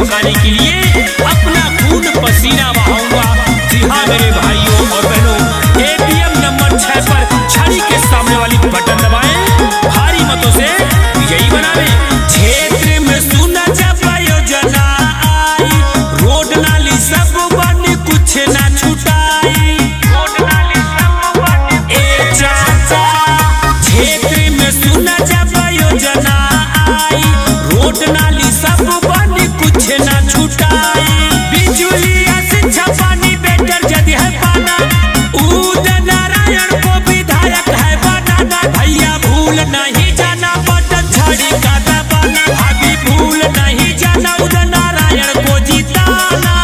चमकाने के लिए अपना खून पसीना बहाऊंगा। जी हाँ मेरे भाइयों और बहनों, APM नंबर 6 पर छड़ी के सामने वाली बटन दबाएं, भारी मतों से विजयी बनावे। क्षेत्र में सुना जब योजना आई, रोड नाली सब बनी कुछ ना छुटाई। क्षेत्र में सुना जब योजना आई, रोड नाली सब बनी कुछ ना छुटाई। बिजली शिक्षा पानी बेटर यदि है पाना, उदय नारायण को विधायक है बनाना। भैया भूल नहीं जाना बटन छड़ी का दबाना, भाभी भूल नहीं जाना उदय नारायण को जिताना।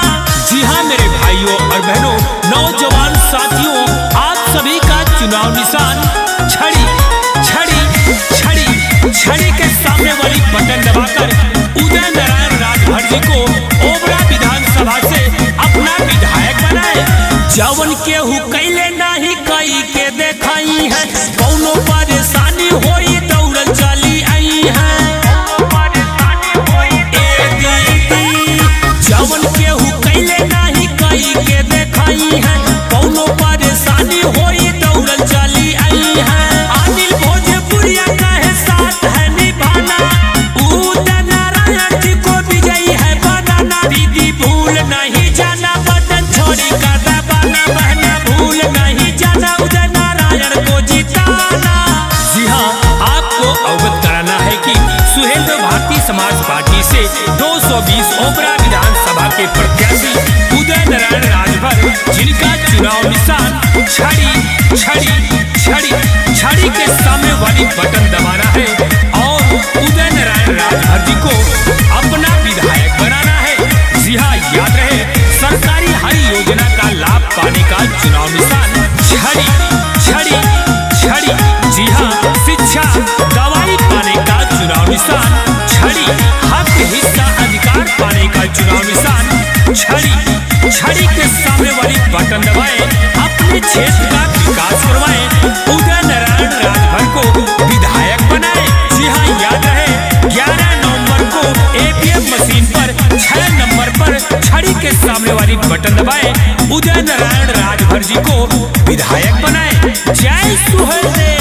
जी हाँ मेरे भाइयों और बहनों, नौजवान साथियों, आप सभी का चुनाव निशान छड़ी छड़ी छड़ी छड़ी के सामने वाली बटन दबाकर उदय नारायण राजभर जी को ओबरा विधानसभा से अपना विधायक बनाए। जवन केहू कैले नहीं कई के देखाई है, कौनो परेशानी होई दौड़ल चली आई है। जवन केहू कैले नहीं कई के देखाई है, कौनो परेशानी होई दौड़ल चली आई है। अनिल भोजपुरिया कहे साथ है निभाना, उदय नारायण जी को विजयी है बनाना। दीदी भूल नहीं जाना बटन छोड़ी का दबाना, बहना भूल नहीं जाना उदय नारायण को जिताना। जी हाँ, आपको अवगत कराना है कि सुहेंद्र भारतीय समाज पार्टी से 220 ओबरा विधानसभा के प्रत्याशी उदय नारायण राजभर, जिनका चुनाव निशान छड़ी छड़ी छड़ी छड़ी के सामने वाली बटन दबाना है और उदय नारायण राजभर जी को अपना विधायक बनाना है। जी हाँ, याद रहे, सरकारी हर योजना का लाभ पाने का चुनाव निशान छड़ी छड़ी छड़ी। जी हाँ, शिक्षा दवाई पाने का चुनाव निशान छड़ी, हक हिस्सा अधिकार पाने का चुनाव निशान छड़ी छड़ी के सामने वाली बटन दबाएं, अपने क्षेत्र का विकास करवाएं, उदय नारायण राजभर को विधायक बनाएं। जी हाँ, याद रहे, 11 नवंबर को APM मशीन पर 6 नंबर पर छड़ी के सामने वाली बटन दबाएं, उदय नारायण राजभर जी को विधायक बनाएं। जय सुहेलदेव।